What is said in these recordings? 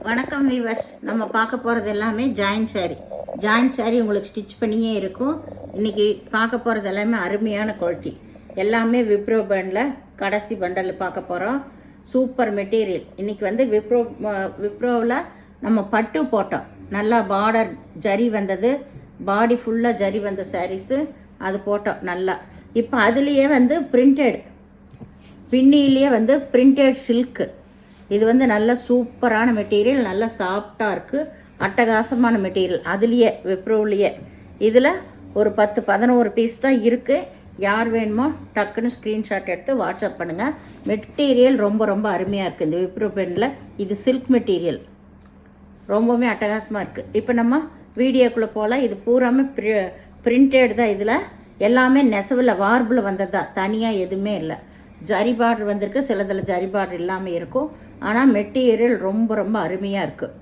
வணக்கம் வீவர்ஸ். நம்ம பார்க்க போகிறது எல்லாமே ஜாயின்ட் சாரீ உங்களுக்கு ஸ்டிச் பண்ணியே இருக்கும். இன்றைக்கி பார்க்க போகிறது எல்லாமே அருமையான குவாலிட்டி, எல்லாமே விப்ரோ பேண்டில் கடைசி பண்டல் பார்க்க போகிறோம். Super material. இன்றைக்கி வந்து விப்ரோவில் நம்ம பட்டு போட்டோம். நல்லா பார்டர் ஜரி வந்தது, பாடி ஃபுல்லாக ஜரி வந்த சாரீஸு அது போட்டோம் நல்லா. இப்போ அதுலேயே வந்து பிரிண்டட், பின்னிலேயே வந்து பிரிண்டட் சில்க்கு. இது வந்து நல்ல சூப்பரான மெட்டீரியல், நல்லா சாஃப்டாக இருக்குது, அட்டகாசமான மெட்டீரியல். அதுலேயே விப்ரோவிலேயே இதில் ஒரு 10-11 பீஸ் தான் இருக்குது. யார் வேணுமோ டக்குன்னு ஸ்க்ரீன்ஷாட் எடுத்து வாட்ஸ்அப் பண்ணுங்கள். மெட்டீரியல் ரொம்ப ரொம்ப அருமையாக இருக்குது இந்த விப்ரோ பெனில். இது சில்க் மெட்டீரியல், ரொம்பவுமே அட்டகாசமாக இருக்குது. இப்போ நம்ம வீடியோக்குள்ளே போகலாம். இது பூராமே பிரிண்டட் தான். இதில் எல்லாமே நெசவில் வார்பில் வந்ததா, தனியாக எதுவுமே இல்லை. ஜரி பார்டர் வந்திருக்கு, சிலதில் ஜரி பார்டர் இல்லாமல் இருக்கும். ஆனால் மெட்டீரியல் ரொம்ப ரொம்ப அருமையாக இருக்குது.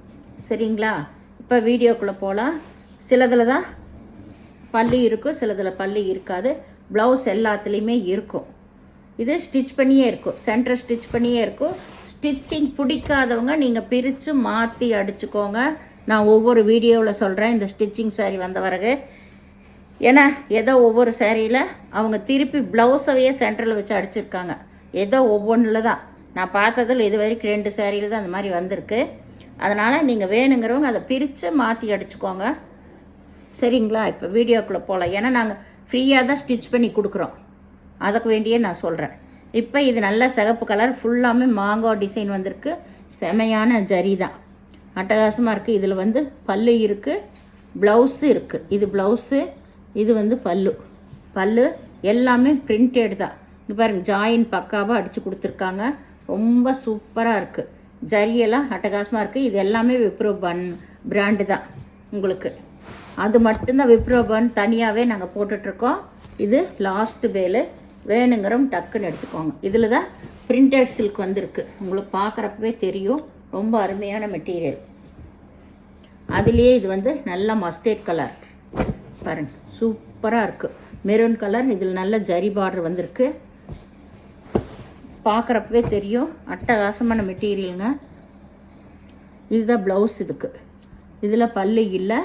சரிங்களா? இப்போ வீடியோக்குள்ளே போகலாம். சிலதில் தான் பல்லு இருக்கும், சிலதில் பல்லு இருக்காது. ப்ளவுஸ் எல்லாத்துலேயுமே இருக்கும். இது ஸ்டிச் பண்ணியே இருக்கும், சென்டர் ஸ்டிச் பண்ணியே இருக்கும். ஸ்டிச்சிங் பிடிக்காதவங்க நீங்கள் பிரித்து மாற்றி அடிச்சுக்கோங்க. நான் ஒவ்வொரு வீடியோவில் சொல்கிறேன் இந்த ஸ்டிச்சிங் சாரீ வந்த பிறகு. ஏன்னா ஏதோ ஒவ்வொரு சாரியில் அவங்க திருப்பி ப்ளவுஸவையே சென்டரில் வச்சு அடிச்சிருக்காங்க. ஏதோ ஒவ்வொன்றில் தான் நான் பார்த்ததில் இது வரைக்கும் 2 சாரியில் தான் அந்த மாதிரி வந்திருக்கு. அதனால் நீங்கள் வேணுங்கிறவங்க அதை பிரித்து மாற்றி அடிச்சுக்கோங்க. சரிங்களா? இப்போ வீடியோக்குள்ளே போகலாம். ஏன்னா நாங்கள் ஃப்ரீயாக தான் ஸ்டிச் பண்ணி கொடுக்குறோம், அதுக்கு வேண்டியே நான் சொல்கிறேன். இப்போ இது நல்ல சிகப்பு கலர், ஃபுல்லாமே மாங்கோ டிசைன் வந்திருக்கு. செமையான ஜரி தான், அட்டகாசமாக இருக்குது. இதில் வந்து பல்லு இருக்குது, ப்ளவுஸு இருக்குது. இது ப்ளவுஸு, இது வந்து பல்லு எல்லாமே பிரிண்டட் தான். இங்கே பாருங்கள், ஜாயின் பக்காவாக அடித்து கொடுத்துருக்காங்க. ரொம்ப சூப்பராக இருக்குது. ஜரியெல்லாம் அட்டகாசமாக இருக்குது. இது எல்லாமே விப்ரோ பிராண்டு தான் உங்களுக்கு. அது மட்டும்தான் விப்ரோ தனியாகவே நாங்கள் போட்டுட்ருக்கோம். இது லாஸ்ட்டு பேலு. வேணுங்கிறவங்க டக்குன்னு எடுத்துக்கோங்க. இதில் தான் பிரிண்டட் சில்க் வந்திருக்கு. உங்களுக்கு பார்க்குறப்பவே தெரியும், ரொம்ப அருமையான மெட்டீரியல். அதுலேயே இது வந்து நல்ல மஸ்டர்ட் கலர் பாருங்கள், சூப்பராக இருக்குது. மெரூன் கலர், இதில் நல்ல ஜரி பார்டர் வந்திருக்கு. பார்க்குறப்பவே தெரியும், அட்டகாசமான மெட்டீரியலுங்க. இதுதான் ப்ளவுஸ். இதில் பல்லு இல்லை,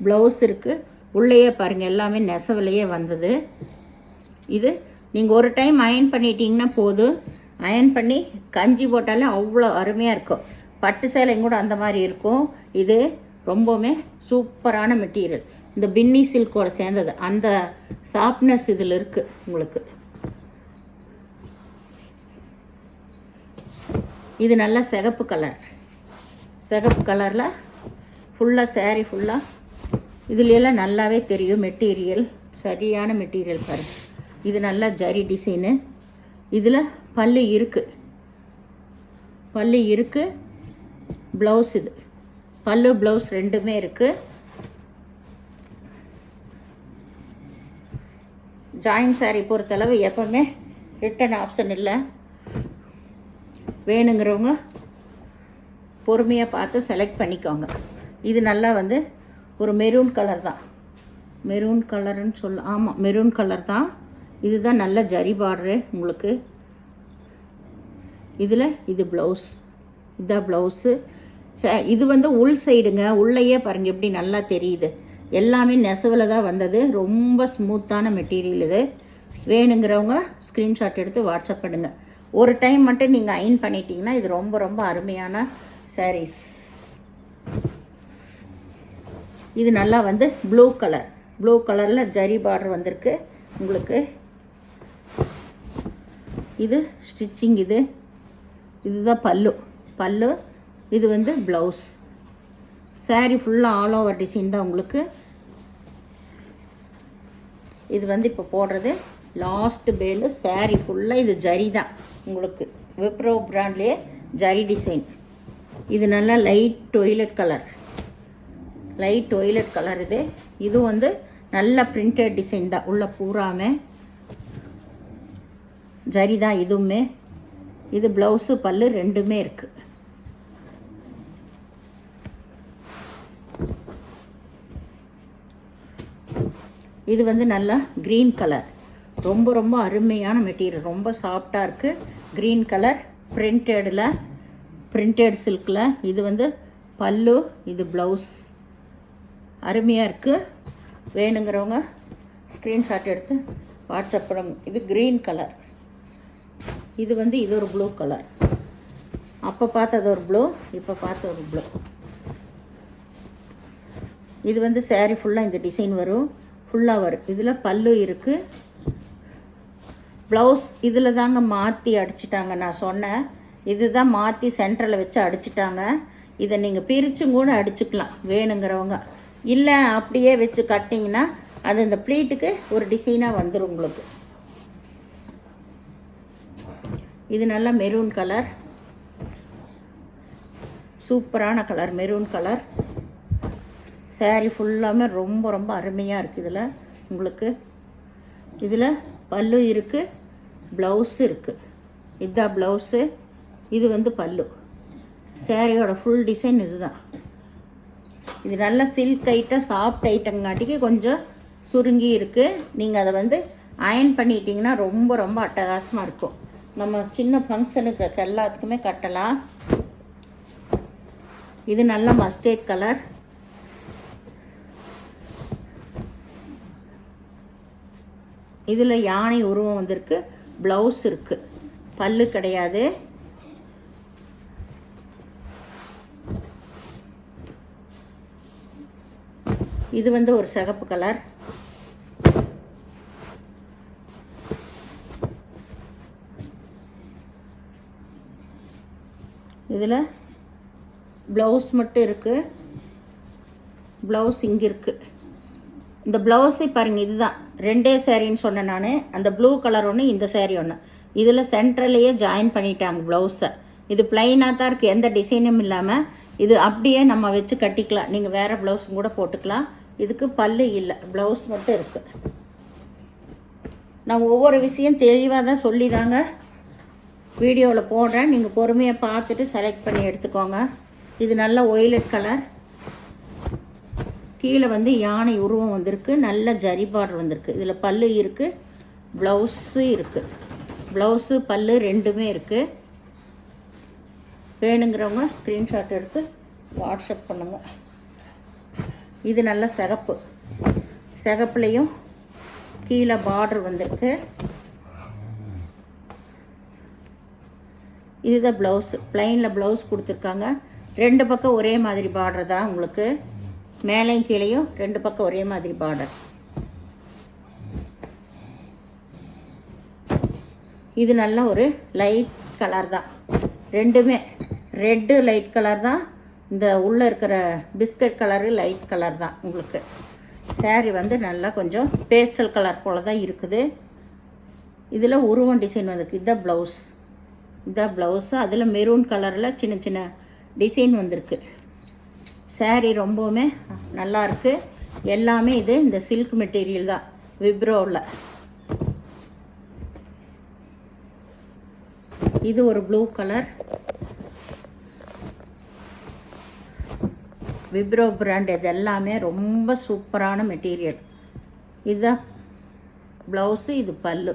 ப்ளவுஸ் இருக்குது. உள்ளேயே பாருங்கள், எல்லாமே நெசவுலையே வந்தது. இது நீங்கள் ஒரு டைம் அயன் பண்ணிட்டீங்கன்னா போதும். அயன் பண்ணி கஞ்சி போட்டாலே அவ்வளோ அருமையாக இருக்கும். பட்டு சேலையும் கூட அந்த மாதிரி இருக்கும். இது ரொம்பவுமே சூப்பரான மெட்டீரியல். இந்த பின்னி சில்கோட சேர்ந்தது, அந்த சாஃப்ட்னஸ் இதில் இருக்குது உங்களுக்கு. இது நல்ல சிகப்பு கலரில் ஃபுல்லாக சாரீ ஃபுல்லாக இதுலெல்லாம் நல்லாவே தெரியும் மெட்டீரியல், சரியான மெட்டீரியல் பாருங்கள். இது நல்லா ஜரி டிசைனு. இதில் பல்லு இருக்குது, ப்ளவுஸ். இது பல்லு ப்ளவுஸ் ரெண்டுமே இருக்குது. ஜாயின்ட் சாரீ பொறுத்தளவு எப்போவுமே ரிட்டன் ஆப்ஷன் இல்லை. வேணுங்கிறவங்க பொறுமையாக பார்த்து செலக்ட் பண்ணிக்கோங்க. இது நல்லா வந்து ஒரு மெரூன் கலர் தான், மெரூன் கலருன்னு சொல்ல, ஆமாம் மெரூன் கலர் தான். இதுதான் நல்ல ஜரி பார்டரு உங்களுக்கு. இதில் இது ப்ளவுஸ், இதுதான் ப்ளவுஸு. இது வந்து உள் சைடுங்க, உள்ளேயே பாருங்கள் எப்படி நல்லா தெரியுது. எல்லாமே நெசவில் தான் வந்தது. ரொம்ப ஸ்மூத்தான மெட்டீரியல் இது. வேணுங்கிறவங்க ஸ்க்ரீன்ஷாட் எடுத்து வாட்ஸ்அப் பண்ணுங்கள். ஒரு டைம் மட்டும் நீங்கள் அயன் பண்ணிட்டீங்கன்னா இது ரொம்ப ரொம்ப அருமையான சாரீஸ். இது நல்லா வந்து ப்ளூ கலரில் ஜரி பார்டர் வந்திருக்கு உங்களுக்கு. இது ஸ்டிச்சிங். இதுதான் பல்லு. இது வந்து ப்ளவுஸ். சாரீ ஃபுல்லாக ஆல் ஓவர் டிசைன் தான் உங்களுக்கு. இது வந்து இப்போ போடுறது லாஸ்ட் பேலு. சாரீ ஃபுல்லாக இது ஜரி தான் உங்களுக்கு. விப்ரோ பிராண்ட்லேயே ஜரி டிசைன். இது நல்லா லைட் ஒய்லட் கலர். இது வந்து நல்ல பிரிண்டட் டிசைன் தான். உள்ள பூராமே ஜரி தான் இதுவுமே. இது ப்ளவுஸு பல்லு ரெண்டுமே இருக்குது. இது வந்து நல்லா க்ரீன் கலர், ரொம்ப ரொம்ப அருமையான மெட்டீரியல், ரொம்ப சாஃப்டாக இருக்குது. க்ரீன் கலர் பிரிண்டட் சில்கில். இது வந்து பல்லு, இது ப்ளவுஸ். அருமையாக இருக்குது. வேணுங்கிறவங்க ஸ்க்ரீன்ஷாட் எடுத்து வாட்ஸ்அப் பண்ணுங்க. இது க்ரீன் கலர். இது வந்து இது ஒரு ப்ளூ கலர். அப்போ பார்த்தது ஒரு ப்ளூ, இப்போ பார்த்த ஒரு ப்ளூ. இது வந்து saree ஃபுல்லாக இந்த டிசைன் வரும், ஃபுல்லாக வரும். இதில் பல்லு இருக்குது. ப்ளவுஸ் இதில் தாங்க மாற்றி அடிச்சிட்டாங்க. நான் சொன்னேன், இதுதான் மாற்றி சென்டரில் வச்சு அடிச்சிட்டாங்க. இதை நீங்கள் பிரிச்சும் கூட அடிச்சுக்கலாம் வேணுங்கிறவங்க. இல்லை அப்படியே வச்சு கட்டிங்கன்னா அது இந்த ப்ளீட்டுக்கு ஒரு டிசைனாக வந்துடும் உங்களுக்கு. இது நல்லா மெரூன் கலர், சூப்பரான கலர், மெரூன் கலர். saree ஃபுல்லாமே ரொம்ப ரொம்ப அருமையாக இருக்குது. இதில் உங்களுக்கு இதில் பல்லு இருக்குது, ப்ளவுஸு இருக்குது. இதுதான் ப்ளவுஸு, இது வந்து பல்லு. சாரியோட ஃபுல் டிசைன் இதுதான். இது நல்ல சில்க் ஐட்டம், சாஃப்ட் ஐட்டங்காட்டிக்கு கொஞ்சம் சுருங்கி இருக்குது. நீங்கள் அதை வந்து அயன் பண்ணிட்டீங்கன்னா ரொம்ப ரொம்ப அட்டகாசமாக இருக்கும். நம்ம சின்ன ஃபங்க்ஷனுக்கு எல்லாத்துக்குமே கட்டலாம். இது நல்ல மஸ்டர்ட் கலர். இதில் யானை உருவம் வந்திருக்கு, ப்ளவுஸ் இருக்குது, பல்லு கிடையாது. இது வந்து ஒரு சிகப்பு கலர். இதில் ப்ளவுஸ் மட்டும் இருக்குது, ப்ளவுஸ் இங்கே இருக்குது. இந்த ப்ளவுஸை பாருங்கள், இதுதான் ரெண்டே சாரின்னு சொன்னேன் நான். அந்த ப்ளூ கலர் ஒன்று, இந்த சாரீ ஒன்று. இதில் சென்ட்ரலையே ஜாயின் பண்ணிட்டாங்க ப்ளவுஸை. இது ப்ளைனாக தான் இருக்குது, எந்த டிசைனும் இல்லாமல். இது அப்படியே நம்ம வச்சு கட்டிக்கலாம். நீங்கள் வேறு ப்ளவுஸும் கூட போட்டுக்கலாம். இதுக்கு பல்லு இல்லை, ப்ளவுஸ் மட்டும் இருக்குது. நான் ஒவ்வொரு விஷயம் தெளிவாக தான் சொல்லி தாங்க வீடியோவில் போடுறேன். நீங்கள் பொறுமையாக பார்த்துட்டு செலக்ட் பண்ணி எடுத்துக்கோங்க. இது நல்ல ஒய்லட் கலர். கீழே வந்து யானை உருவம் வந்திருக்கு, நல்ல ஜரி பார்டர் வந்திருக்கு. இதில் பல்லு இருக்குது, ப்ளவுஸு இருக்குது. ப்ளவுஸு பல்லு ரெண்டுமே இருக்குது. வேணுங்கிறவங்க ஸ்க்ரீன்ஷாட் எடுத்து வாட்ஸ்அப் பண்ணுங்கள். இது நல்ல சிகப்பு, சிகப்புலேயும் கீழே பார்டர் வந்திருக்கு. இதுதான் ப்ளவுஸு, ப்ளைனில் ப்ளவுஸ் கொடுத்துருக்காங்க. ரெண்டு பக்கம் ஒரே மாதிரி பார்டர் தான் உங்களுக்கு, மேலேயும் கீழேயும் ரெண்டு பக்கம் ஒரே மாதிரி பார்டர். இது நல்ல ஒரு லைட் கலர் தான், ரெண்டுமே ரெட்டு லைட் கலர் தான். இந்த உள்ளே இருக்கிற பிஸ்கட் கலரு லைட் கலர் தான் உங்களுக்கு. சாரீ வந்து நல்லா கொஞ்சம் பேஸ்டல் கலர் போல் தான் இருக்குது. இதில் உருவம் டிசைன் வந்திருக்கு. இதுதான் ப்ளவுஸ், இதுதான் ப்ளவுஸு. அதில் மெரூன் கலரில் சின்ன சின்ன டிசைன் வந்திருக்கு. சாரீ ரொம்பவுமே நல்லாயிருக்கு. எல்லாமே இது இந்த சில்க் மெட்டீரியல் தான், விப்ரோவில். இது ஒரு ப்ளூ கலர், விப்ரோ பிராண்ட். இது எல்லாமே ரொம்ப சூப்பரான மெட்டீரியல். இதுதான் ப்ளவுஸு, இது பல்லு.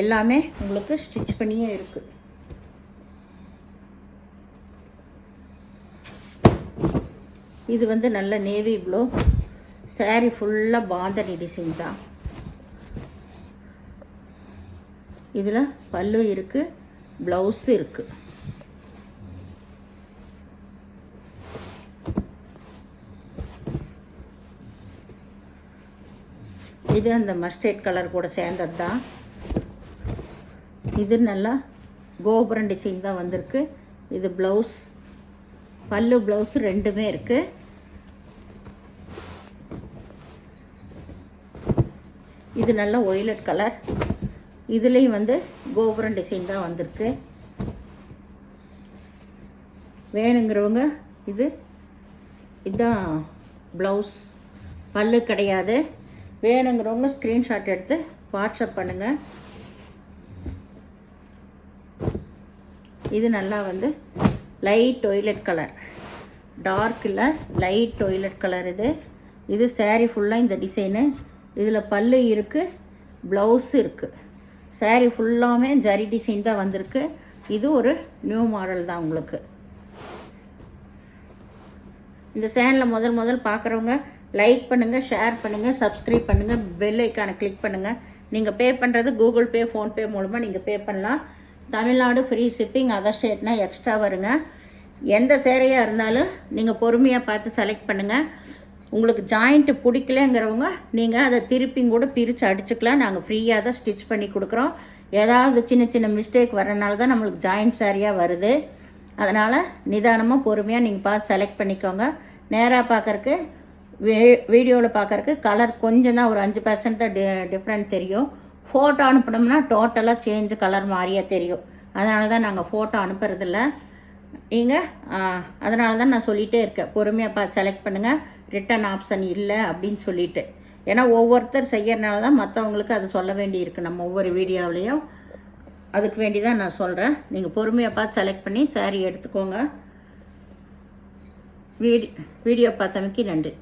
எல்லாமே உங்களுக்கு ஸ்டிச் பண்ணியே இருக்குது. இது வந்து நல்ல நேவி ப்ளூ. சாரீ ஃபுல்லாக பாந்தனி டிசைன் தான். இதில் பல்லு இருக்குது, ப்ளவுஸு இருக்குது. இது அந்த மஸ்டர்ட் கலர் கூட சேர்ந்தது தான். இது நல்லா கோபுரம் டிசைன் தான் வந்திருக்கு. இது ப்ளவுஸ், பல்லு ப்ளவுஸ் ரெண்டுமே இருக்குது. இது நல்லா ஒய்லட் கலர். இதுலேயும் வந்து கோபுரம் டிசைன் தான் வந்திருக்கு. வேணுங்கிறவங்க இதுதான் ப்ளவுஸ், பல்லு கிடையாது. வேணுங்கிறவங்க ஸ்க்ரீன்ஷாட் எடுத்து வாட்ஸ்அப் பண்ணுங்கள். இது நல்லா வந்து லைட் ஒய்லட் கலர், டார்க் இல்லை, லைட் ஒய்லட் கலர். இது சாரீ ஃபுல்லாக இந்த டிசைனு. இதில் பல்லு இருக்குது, ப்ளவுஸு இருக்குது. சாரீ ஃபுல்லாமே ஜரி டிசைன் தான் வந்திருக்கு. இது ஒரு நியூ மாடல் தான் உங்களுக்கு. இந்த சேனலில் முதல் பார்க்குறவங்க லைக் பண்ணுங்கள், ஷேர் பண்ணுங்கள், சப்ஸ்கிரைப் பண்ணுங்கள், பெல் ஐக்கானை கிளிக் பண்ணுங்கள். நீங்கள் பே பண்ணுறது கூகுள் பே, ஃபோன்பே மூலமாக நீங்கள் பே பண்ணலாம். தமிழ்நாடு ஃப்ரீ ஷிப்பிங், அதர் ஸ்டேட்னா எக்ஸ்ட்ரா வருங்க. எந்த சேரையாக இருந்தாலும் நீங்கள் பொறுமையாக பார்த்து செலக்ட் பண்ணுங்கள். உங்களுக்கு ஜாயிண்ட்டு பிடிக்கலங்கிறவங்க நீங்கள் அதை திருப்பியும் கூட பிரித்து அடிச்சுக்கலாம். நாங்கள் ஃப்ரீயாக தான் ஸ்டிச் பண்ணி கொடுக்குறோம். ஏதாவது சின்ன சின்ன மிஸ்டேக் வரனால தான் நம்மளுக்கு ஜாயிண்ட் சாரியாக வருது. அதனால் நிதானமாக பொறுமையாக நீங்கள் பார்த்து செலக்ட் பண்ணிக்கோங்க. நேராக பார்க்குறக்கு வீடியோவில் பார்க்குறக்கு கலர் கொஞ்சம் தான், ஒரு 5% தான் டிஃப்ரெண்ட் தெரியும். ஃபோட்டோ அனுப்பினோம்னா டோட்டலாக சேஞ்சு கலர் மாதிரியே தெரியும். அதனால தான் நாங்கள் ஃபோட்டோ அனுப்புறதில்ல. நீங்கள் அதனால தான் நான் சொல்லிகிட்டே இருக்கேன், பொறுமையாக பார்த்து செலக்ட் பண்ணுங்கள். ரிட்டன் ஆப்ஷன் இல்லை அப்படின்னு சொல்லிவிட்டு. ஏன்னா ஒவ்வொருத்தர் செய்யறனால தான் மற்றவங்களுக்கு அது சொல்ல வேண்டியிருக்கு நம்ம ஒவ்வொரு வீடியோவிலையும். அதுக்கு வேண்டி தான் நான் சொல்கிறேன். நீங்கள் பொறுமையாக பார்த்து செலக்ட் பண்ணி சாரீ எடுத்துக்கோங்க. வீடியோ பார்த்தமைக்கு நன்றி.